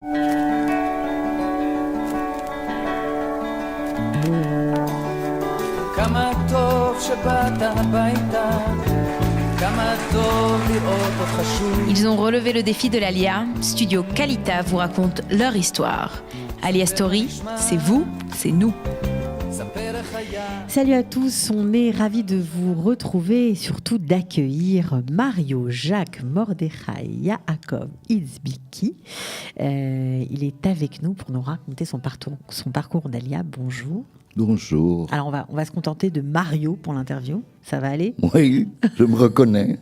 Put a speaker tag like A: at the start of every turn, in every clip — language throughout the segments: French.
A: Ils ont relevé le défi de l'Alia. Studio Kalita vous raconte leur histoire. Alia Story, c'est vous, c'est nous.
B: Salut à tous, on est ravis de vous retrouver et surtout d'accueillir Mario Jacques Mordechai Yaakov Itzbiki. Il est avec nous pour nous raconter son parcours d'Alia. Bonjour.
C: Bonjour.
B: Alors on va se contenter de Mario pour l'interview, ça va aller ?
C: Oui, je me reconnais.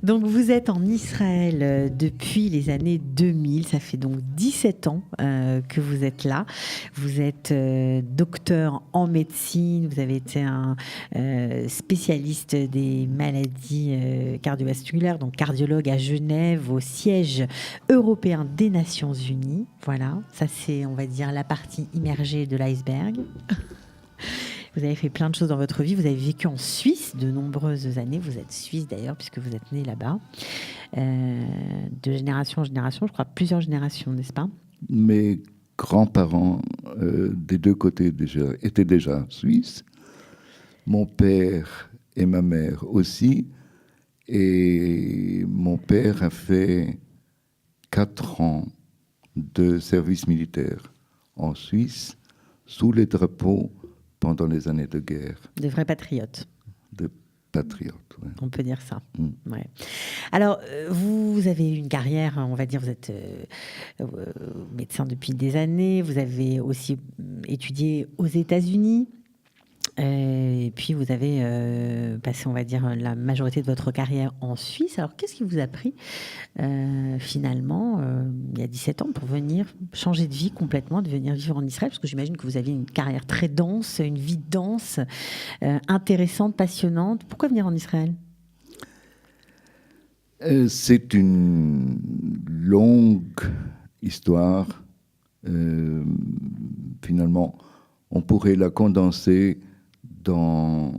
B: Donc vous êtes en Israël depuis les années 2000, ça fait donc 17 ans que vous êtes là. Vous êtes docteur en médecine, vous avez été un spécialiste des maladies cardiovasculaires, donc cardiologue à Genève, au siège européen des Nations Unies. Voilà, ça c'est, on va dire, la partie immergée de l'iceberg. Vous avez fait plein de choses dans votre vie. Vous avez vécu en Suisse de nombreuses années. Vous êtes suisse d'ailleurs, puisque vous êtes né là-bas. De génération en génération, je crois plusieurs générations, n'est-ce pas ?
C: Mes grands-parents des deux côtés étaient déjà suisses. Mon père et ma mère aussi. Et mon père a fait 4 ans de service militaire en Suisse, sous les drapeaux pendant les années de guerre.
B: De vrais patriotes.
C: De patriotes, oui.
B: On peut dire ça. Ouais. Alors, vous avez une carrière, on va dire, vous êtes médecin depuis des années, vous avez aussi étudié aux États-Unis, et puis vous avez passé, on va dire, la majorité de votre carrière en Suisse. Alors, qu'est-ce qui vous a pris, finalement, il y a 17 ans, pour venir changer de vie complètement, de venir vivre en Israël ? Parce que j'imagine que vous aviez une carrière très dense, une vie dense, intéressante, passionnante. Pourquoi venir en Israël ?
C: C'est une longue histoire. Finalement, on pourrait la condenser dans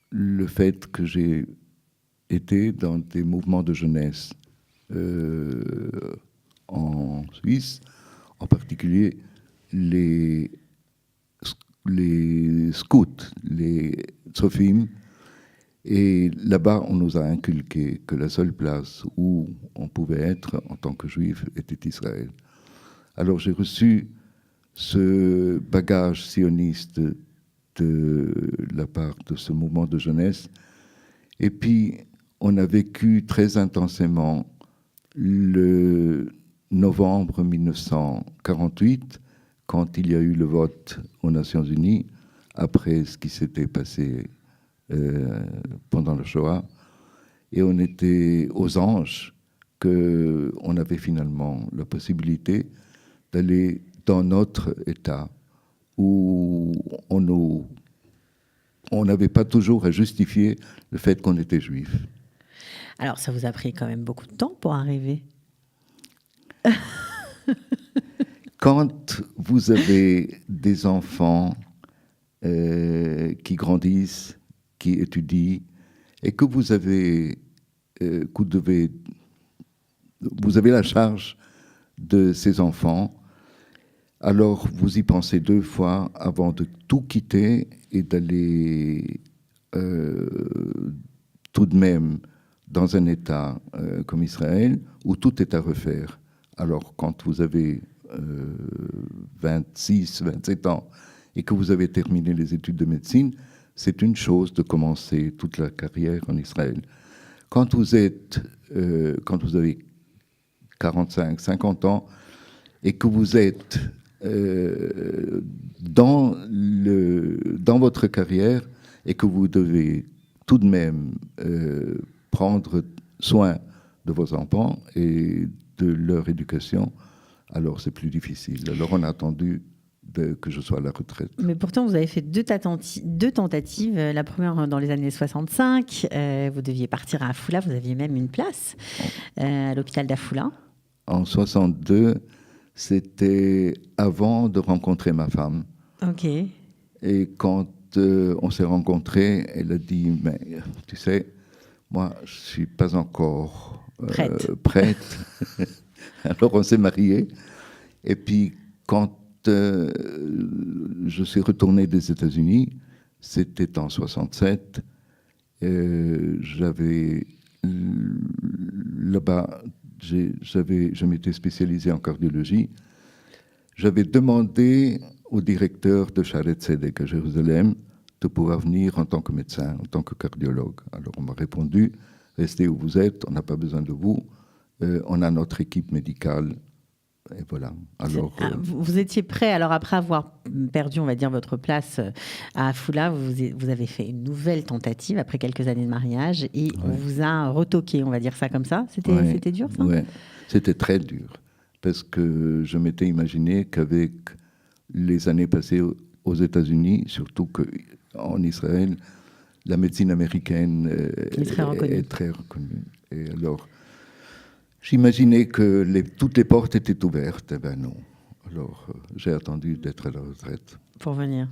C: le fait que j'ai été dans des mouvements de jeunesse en Suisse, en particulier les scouts, les tzofim. Et là-bas, on nous a inculqué que la seule place où on pouvait être en tant que juif était Israël. Alors j'ai reçu ce bagage sioniste de la part de ce mouvement de jeunesse. Et puis, on a vécu très intensément le novembre 1948, quand il y a eu le vote aux Nations Unies, après ce qui s'était passé pendant le Shoah. Et on était aux anges qu'on avait finalement la possibilité d'aller dans notre État, où on n'avait pas toujours à justifier le fait qu'on était juif.
B: Alors, ça vous a pris quand même beaucoup de temps pour arriver.
C: Quand vous avez des enfants qui grandissent, qui étudient, et que vous avez la charge de ces enfants, alors vous y pensez 2 fois avant de tout quitter et d'aller tout de même dans un État comme Israël, où tout est à refaire. Alors quand vous avez 26, 27 ans et que vous avez terminé les études de médecine, c'est une chose de commencer toute la carrière en Israël. Quand vous avez 45, 50 ans et que vous êtes dans votre carrière et que vous devez tout de même prendre soin de vos enfants et de leur éducation, alors c'est plus difficile. Alors on a attendu que je sois à la retraite.
B: Mais pourtant, vous avez fait 2 tentatives. La première dans les années 65. Vous deviez partir à Afula. Vous aviez même une place à l'hôpital d'Afula.
C: En 62, c'était avant de rencontrer ma femme.
B: Ok.
C: Et quand on s'est rencontrés, elle a dit, mais tu sais, moi, je ne suis pas encore prête Alors on s'est mariés. Et puis quand je suis retourné des États-Unis, c'était en 67. J'avais là-bas, je m'étais spécialisé en cardiologie. J'avais demandé au directeur de Shaare Zedek à Jérusalem de pouvoir venir en tant que médecin, en tant que cardiologue. Alors on m'a répondu, restez où vous êtes, on n'a pas besoin de vous, on a notre équipe médicale. Et voilà. Alors,
B: vous étiez prêt, alors après avoir perdu, on va dire, votre place à Afula, vous avez fait une nouvelle tentative après quelques années de mariage et on vous a retoqué, on va dire ça comme ça. C'était dur, ça?
C: Oui, c'était très dur. Parce que je m'étais imaginé qu'avec les années passées aux États-Unis, surtout qu'en Israël, la médecine américaine est très reconnue. Et alors, j'imaginais que toutes les portes étaient ouvertes. Eh ben non. Alors, j'ai attendu d'être à la retraite.
B: Pour venir.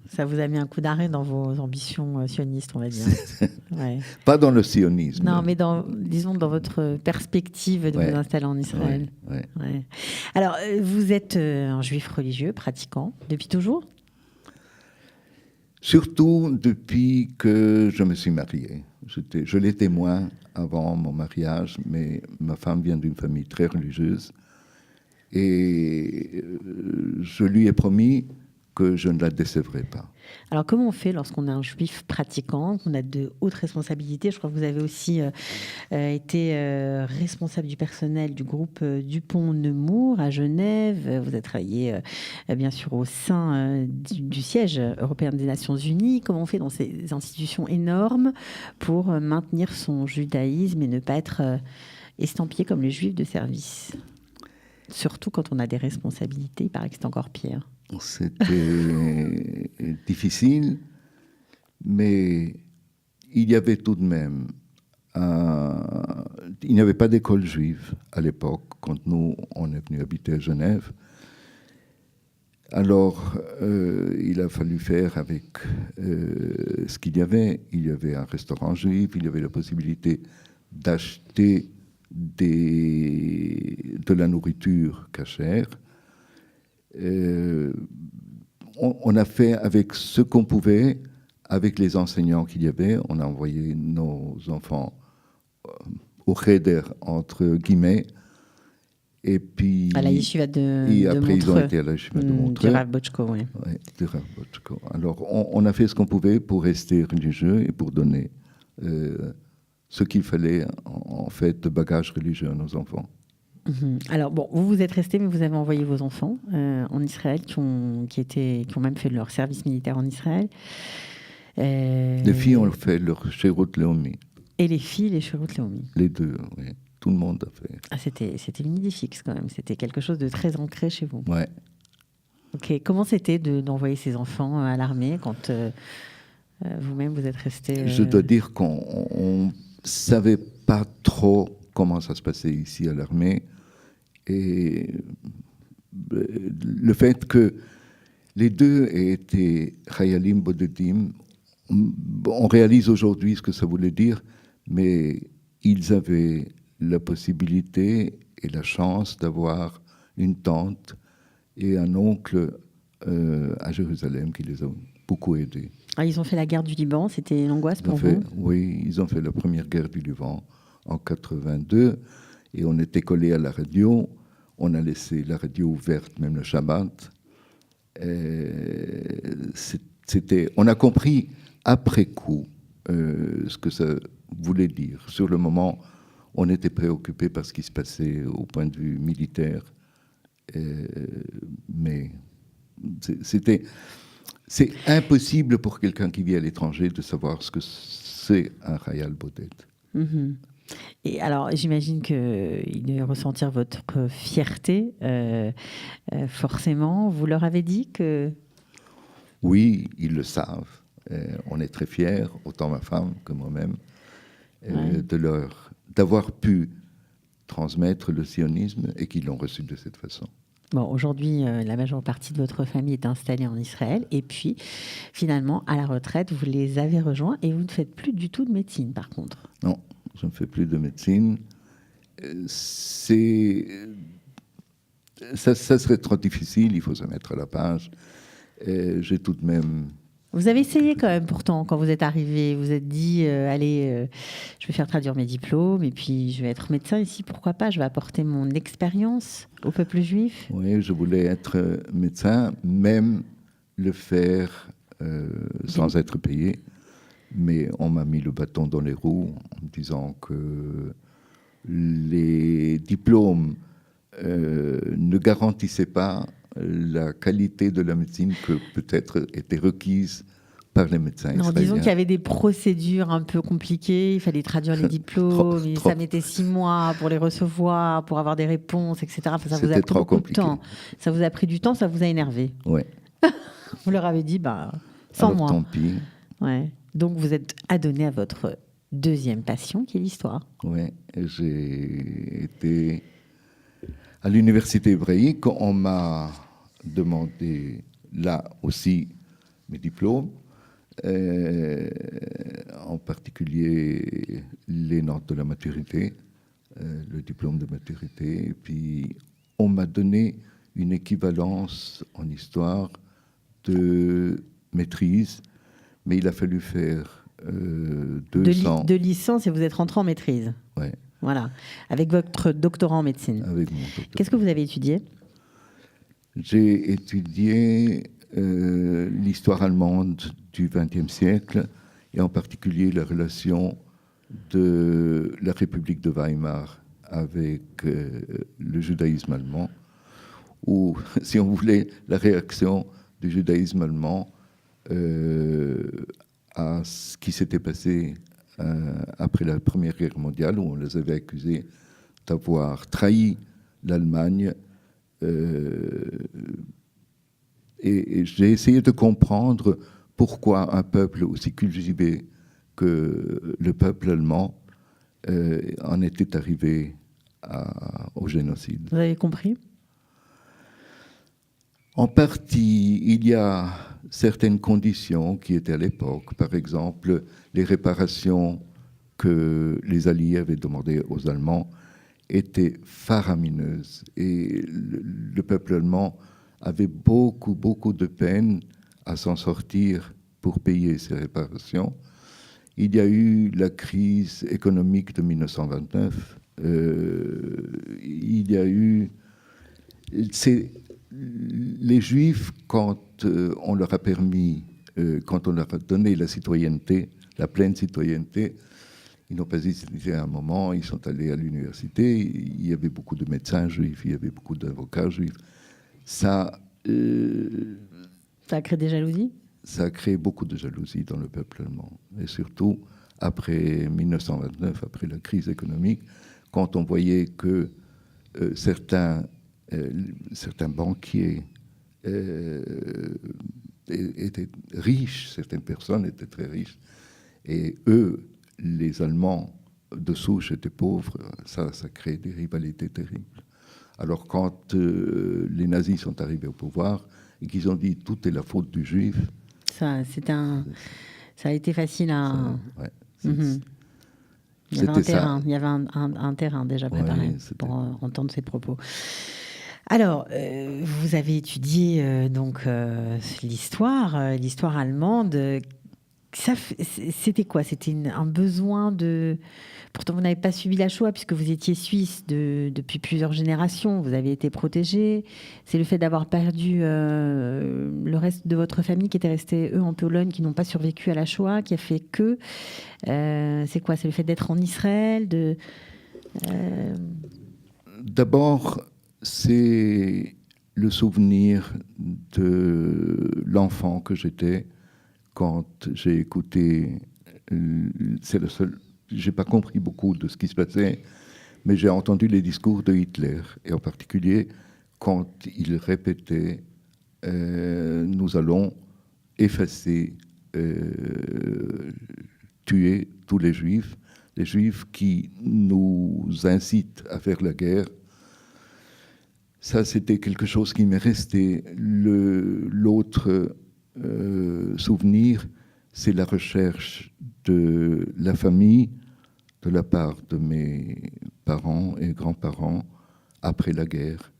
B: Ça vous a mis un coup d'arrêt dans vos ambitions sionistes, on va dire. Ouais.
C: Pas dans le sionisme.
B: Non, mais disons dans votre perspective de vous installer en Israël. Ouais. Alors, vous êtes un juif religieux, pratiquant, depuis toujours?
C: Surtout depuis que je me suis marié. Je l'étais moins avant mon mariage, mais ma femme vient d'une famille très religieuse. Et je lui ai promis que je ne la décevrai pas.
B: Alors, comment on fait lorsqu'on est un juif pratiquant, qu'on a de hautes responsabilités? Je crois que vous avez aussi été responsable du personnel du groupe Dupont-Nemours à Genève. Vous avez travaillé, bien sûr, au sein du siège européen des Nations Unies. Comment on fait dans ces institutions énormes pour maintenir son judaïsme et ne pas être estampillé comme le juif de service? Surtout quand on a des responsabilités, il paraît que c'est encore pire.
C: C'était difficile, mais il y avait tout de même... il n'y avait pas d'école juive à l'époque, quand nous, on est venu habiter à Genève. Alors, il a fallu faire avec ce qu'il y avait. Il y avait un restaurant juif, il y avait la possibilité d'acheter de la nourriture cachère. On a fait avec ce qu'on pouvait, avec les enseignants qu'il y avait. On a envoyé nos enfants au cheder, entre guillemets. Et puis...
B: à la yeshiva de
C: Et après,
B: Montreux.
C: ils ont été à la yeshiva de Montreux.
B: Du Rav Bochko, oui.
C: Ouais, du Rav Bochko. Alors, on a fait ce qu'on pouvait pour rester religieux et pour donner ce qu'il fallait, en fait, de bagage religieux à nos enfants.
B: Alors, bon, vous vous êtes resté, mais vous avez envoyé vos enfants en Israël, qui ont même fait leur service militaire en Israël.
C: Les filles ont fait leur Shirut Leomi.
B: Et les filles, les Shirut Leomi.
C: Les deux, oui. Tout le monde a fait.
B: Ah, c'était une idée fixe, quand même. C'était quelque chose de très ancré chez vous.
C: Ouais.
B: Ok. Comment c'était d'envoyer ces enfants à l'armée quand vous-même vous êtes resté...
C: Je dois dire qu'on ne savait pas trop comment ça se passait ici à l'armée. Et le fait que les deux aient été Chayalim Bodedim, on réalise aujourd'hui ce que ça voulait dire, mais ils avaient la possibilité et la chance d'avoir une tante et un oncle à Jérusalem qui les a beaucoup aidés.
B: Ah, ils ont fait la guerre du Liban, c'était l'angoisse pour vous?
C: Oui, ils ont fait la première guerre du Liban en 82 et on était collés à la radio. On a laissé la radio ouverte, même le Shabbat. On a compris après coup ce que ça voulait dire. Sur le moment, on était préoccupés par ce qui se passait au point de vue militaire. Mais c'est impossible pour quelqu'un qui vit à l'étranger de savoir ce que c'est un Chayal Boded.
B: Mm-hmm. Et alors, j'imagine qu'ils devaient ressentir votre fierté, forcément. Vous leur avez dit que...
C: Oui, ils le savent. On est très fiers, autant ma femme que moi-même, d'avoir pu transmettre le sionisme et qu'ils l'ont reçu de cette façon.
B: Bon, aujourd'hui, la majeure partie de votre famille est installée en Israël. Et puis, finalement, à la retraite, vous les avez rejoints et vous ne faites plus du tout de médecine, par contre.
C: Non, je ne fais plus de médecine. ça serait trop difficile, il faut se mettre à la page. J'ai tout de même...
B: Vous avez essayé quand même pourtant, quand vous êtes arrivé, vous vous êtes dit, allez, je vais faire traduire mes diplômes et puis je vais être médecin ici, pourquoi pas, je vais apporter mon expérience au peuple juif.
C: Oui, je voulais être médecin, même le faire sans être payé. Mais on m'a mis le bâton dans les roues en me disant que les diplômes ne garantissaient pas la qualité de la médecine que peut-être était requise par les médecins
B: Non,
C: israéliens.
B: disons qu'il y avait des procédures un peu compliquées, il fallait traduire les diplômes, ça mettait 6 mois pour les recevoir, pour avoir des réponses, etc. Enfin, ça vous a pris beaucoup de temps. Ça vous a pris du temps, ça vous a énervé.
C: Oui.
B: Vous leur avez dit, sans
C: Alors,
B: moi.
C: tant pis.
B: Ouais. Donc vous êtes adonné à votre deuxième passion, qui est l'histoire.
C: Oui, j'ai été à l'université hébraïque. On m'a demandé là aussi mes diplômes, en particulier les notes de la maturité, le diplôme de maturité. Et puis on m'a donné une équivalence en histoire de maîtrise, mais il a fallu faire 2 ans.
B: De licence et vous êtes rentré en maîtrise.
C: Oui.
B: Voilà, avec votre doctorat en médecine.
C: Avec mon doctorat.
B: Qu'est-ce que vous avez étudié ?
C: J'ai étudié l'histoire allemande du XXe siècle et en particulier la relation de la République de Weimar avec le judaïsme allemand, ou, si on voulait, la réaction du judaïsme allemand à ce qui s'était passé après la Première Guerre mondiale, où on les avait accusés d'avoir trahi l'Allemagne. Et j'ai essayé de comprendre pourquoi un peuple aussi cultivé que le peuple allemand en était arrivé au génocide.
B: Vous avez compris ?
C: En partie, il y a certaines conditions qui étaient à l'époque. Par exemple, les réparations que les Alliés avaient demandées aux Allemands étaient faramineuses. Et le peuple allemand avait beaucoup, beaucoup de peine à s'en sortir pour payer ces réparations. Il y a eu la crise économique de 1929. Il y a eu... Les Juifs, quand on leur a permis, quand on leur a donné la citoyenneté, la pleine citoyenneté, ils n'ont pas hésité à un moment, ils sont allés à l'université, il y avait beaucoup de médecins juifs, il y avait beaucoup d'avocats juifs. Ça
B: a créé des jalousies ? Ça
C: a créé beaucoup de jalousie dans le peuple allemand. Et surtout, après 1929, après la crise économique, quand on voyait que certains banquiers étaient riches, certaines personnes étaient très riches, et eux, les Allemands de souche étaient pauvres, ça crée des rivalités terribles. Alors quand les nazis sont arrivés au pouvoir et qu'ils ont dit tout est la faute du juif,
B: ça a été facile à... Il y avait un terrain, il y avait un terrain déjà préparé pour entendre ces propos. Alors, vous avez étudié l'histoire allemande. C'était quoi ? C'était un besoin de... Pourtant, vous n'avez pas suivi la Shoah puisque vous étiez suisse depuis plusieurs générations. Vous avez été protégé. C'est le fait d'avoir perdu le reste de votre famille qui était resté, eux, en Pologne, qui n'ont pas survécu à la Shoah, qui a fait que... c'est quoi ? C'est le fait d'être en Israël
C: D'abord, c'est le souvenir de l'enfant que j'étais quand j'ai écouté, c'est le seul, j'ai pas compris beaucoup de ce qui se passait, mais j'ai entendu les discours de Hitler, et en particulier quand il répétait nous allons effacer, tuer tous les Juifs qui nous incitent à faire la guerre. Ça, c'était quelque chose qui m'est resté. L'autre souvenir, c'est la recherche de la famille de la part de mes parents et grands-parents après la guerre,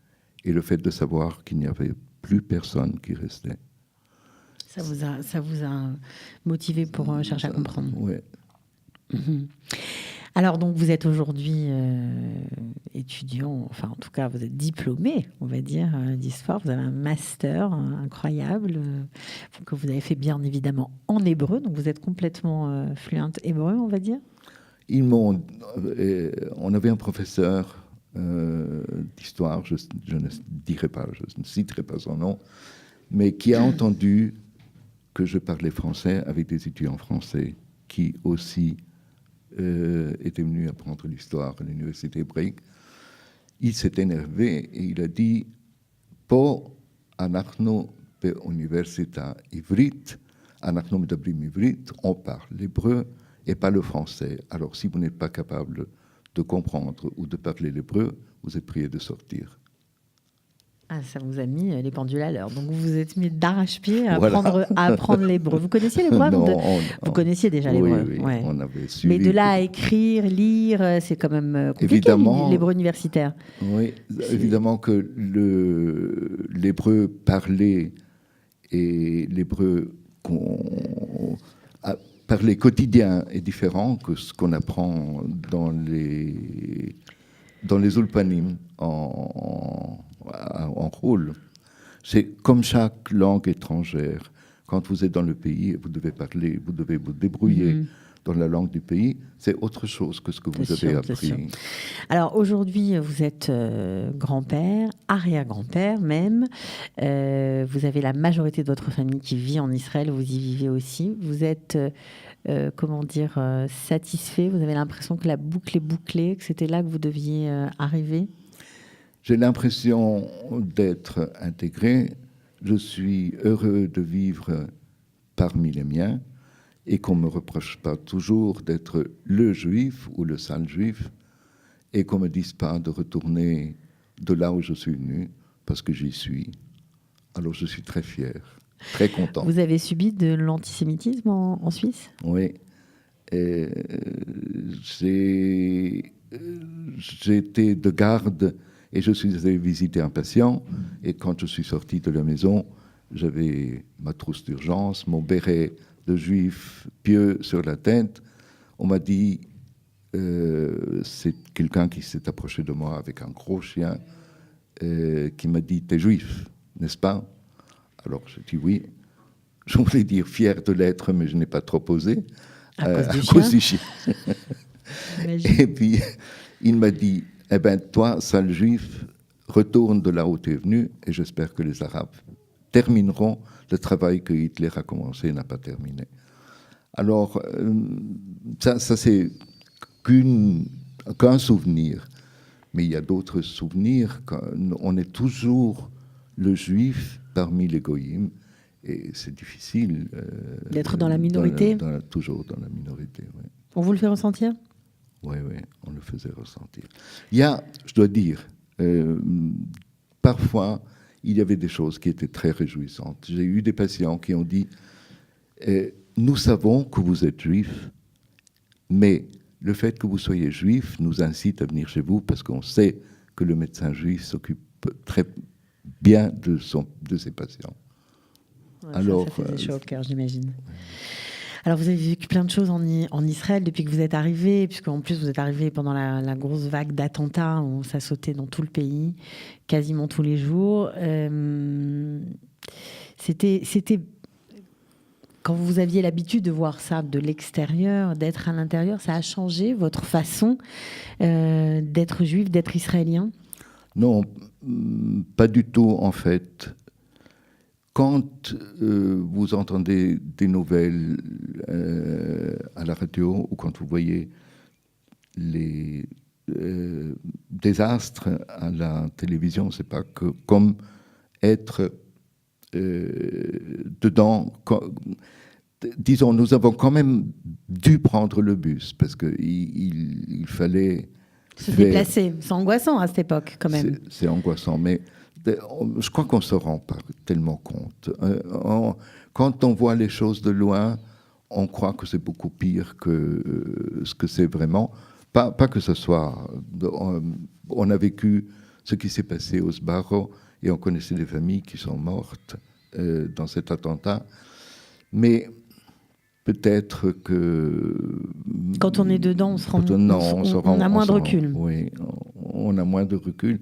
C: et le fait de savoir qu'il n'y avait plus personne qui restait.
B: Ça vous a motivé pour chercher à comprendre.
C: Oui.
B: Mhm. Alors, donc, vous êtes aujourd'hui étudiant, enfin, en tout cas, vous êtes diplômé, on va dire, d'histoire. Vous avez un master incroyable que vous avez fait bien évidemment en hébreu. Donc, vous êtes complètement fluente hébreu, on va dire.
C: On avait un professeur d'histoire, je ne dirai pas, je ne citerai pas son nom, mais qui a entendu que je parlais français avec des étudiants français qui aussi était venu apprendre l'histoire à l'université hébraïque. Il s'est énervé et il a dit Po anachnu be'universita ivrit, anachnu medabrim ivrit, on parle l'hébreu et pas le français. Alors si vous n'êtes pas capable de comprendre ou de parler l'hébreu, vous êtes prié de sortir.
B: Ah, ça vous a mis les pendules à l'heure. Donc vous vous êtes mis d'arrache-pied à,
C: Voilà.
B: apprendre l'hébreu. Vous connaissiez l'hébreu? Vous connaissiez déjà l'hébreu?
C: Oui,
B: ouais.
C: On avait suivi.
B: Mais de là à écrire, lire, c'est quand même compliqué,
C: Évidemment,
B: l'hébreu universitaire.
C: Oui, évidemment que l'hébreu parlé et l'hébreu parlé quotidien est différent que ce qu'on apprend dans les ulpanim en rôle. C'est comme chaque langue étrangère. Quand vous êtes dans le pays, vous devez parler, vous devez vous débrouiller dans la langue du pays. C'est autre chose que ce que vous avez appris.
B: Alors aujourd'hui, vous êtes grand-père, arrière-grand-père même. Vous avez la majorité de votre famille qui vit en Israël. Vous y vivez aussi. Vous êtes, satisfait? Vous avez l'impression que la boucle est bouclée, que c'était là que vous deviez arriver?
C: J'ai l'impression d'être intégré. Je suis heureux de vivre parmi les miens et qu'on ne me reproche pas toujours d'être le juif ou le sale juif et qu'on ne me dise pas de retourner de là où je suis venu parce que j'y suis. Alors je suis très fier, très content.
B: Vous avez subi de l'antisémitisme en Suisse?
C: Oui. J'ai été de garde et je suis allé visiter un patient. Et quand je suis sorti de la maison, j'avais ma trousse d'urgence, mon béret de juif pieux sur la tête. On m'a dit, c'est quelqu'un qui s'est approché de moi avec un gros chien, qui m'a dit, t'es juif, n'est-ce pas? Alors j'ai dit oui. Je voulais dire fier de l'être, mais je n'ai pas trop osé. À cause du chien. Et puis, il m'a dit, eh bien, toi, sale juif, retourne de là où tu es venu, et j'espère que les Arabes termineront le travail que Hitler a commencé et n'a pas terminé. Alors, ça c'est qu'un souvenir. Mais il y a d'autres souvenirs. On est toujours le juif parmi les goyim. Et c'est difficile.
B: D'être dans la minorité?
C: Toujours dans la minorité, oui.
B: On vous le fait ressentir?
C: Oui, on le faisait ressentir. Il y a, je dois dire, parfois, il y avait des choses qui étaient très réjouissantes. J'ai eu des patients qui ont dit nous savons que vous êtes juif, mais le fait que vous soyez juif nous incite à venir chez vous parce qu'on sait que le médecin juif s'occupe très bien de ses patients.
B: Ouais, alors, ça fait des chaud au cœur, j'imagine. Alors, vous avez vécu plein de choses en Israël depuis que vous êtes arrivé, puisqu'en plus, vous êtes arrivé pendant la grosse vague d'attentats où ça sautait dans tout le pays, quasiment tous les jours. C'était quand vous aviez l'habitude de voir ça de l'extérieur, d'être à l'intérieur, ça a changé votre façon d'être juif, d'être israélien? Non,
C: pas du tout, en fait. Quand vous entendez des nouvelles à la radio ou quand vous voyez les désastres à la télévision, c'est pas que comme être dedans. Disons, nous avons quand même dû prendre le bus parce qu'il fallait
B: se déplacer. C'est angoissant à cette époque, quand même.
C: C'est angoissant, mais je crois qu'on ne se rend pas tellement compte. Quand on voit les choses de loin, on croit que c'est beaucoup pire que ce que c'est vraiment. Pas que ce soit... On a vécu ce qui s'est passé au Sbarro et on connaissait des familles qui sont mortes dans cet attentat. Mais peut-être que...
B: Quand on est dedans, on se rend on a moins de recul.
C: Oui, on a moins de recul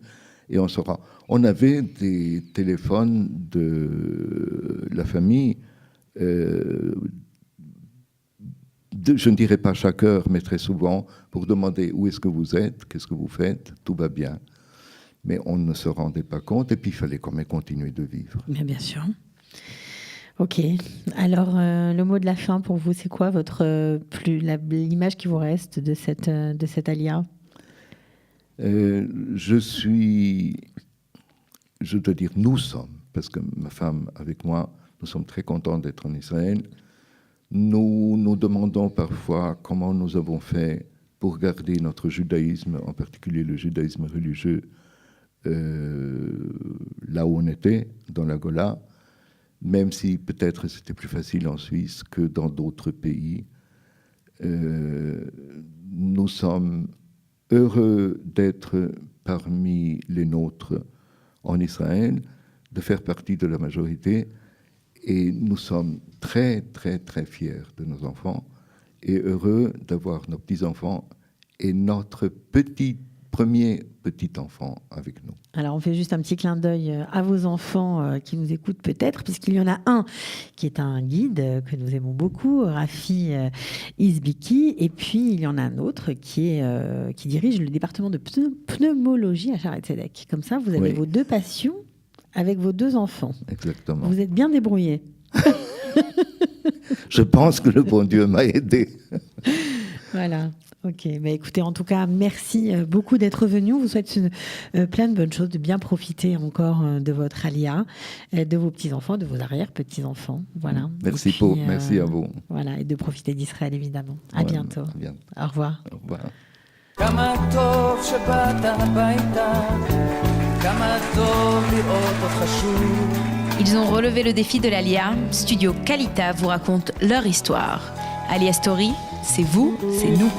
C: et on saura. On avait des téléphones de la famille, je ne dirais pas chaque heure, mais très souvent, pour demander où est-ce que vous êtes, qu'est-ce que vous faites, tout va bien. Mais on ne se rendait pas compte et puis il fallait quand même continuer de vivre.
B: Mais bien sûr. Ok. Alors, le mot de la fin pour vous, c'est quoi l'image qui vous reste de cette alia?
C: Je dois dire, nous sommes, parce que ma femme avec moi, nous sommes très contents d'être en Israël. Nous nous demandons parfois comment nous avons fait pour garder notre judaïsme, en particulier le judaïsme religieux, là où on était, dans la Gola, même si peut-être c'était plus facile en Suisse que dans d'autres pays. Nous sommes heureux d'être parmi les nôtres en Israël, de faire partie de la majorité, et nous sommes très, très, très fiers de nos enfants et heureux d'avoir nos petits-enfants et notre premier petit-enfant avec nous.
B: Alors, on fait juste un petit clin d'œil à vos enfants qui nous écoutent peut-être, puisqu'il y en a un qui est un guide que nous aimons beaucoup, Rafi Izbiki, et puis il y en a un autre qui dirige le département de pneumologie à Shaare Zedek. Comme ça, vous avez vos deux passions avec vos deux enfants.
C: Exactement.
B: Vous êtes bien débrouillés.
C: Je pense que le bon Dieu m'a aidé.
B: Voilà. Ok, bah écoutez, en tout cas, merci beaucoup d'être venu. On vous souhaite plein de bonnes choses, de bien profiter encore de votre alia, de vos petits-enfants, de vos arrière-petits-enfants. Voilà.
C: Merci à vous.
B: Voilà, et de profiter d'Israël, évidemment. À bientôt.
C: À bientôt.
B: Au revoir.
C: Au revoir.
D: כמה טוב שבאת הביתה, כמה טוב לראות אותך שוב.
A: Ils ont relevé le défi de l'Alia. Studio Kalita vous raconte leur histoire. Alia Story, c'est vous, c'est nous.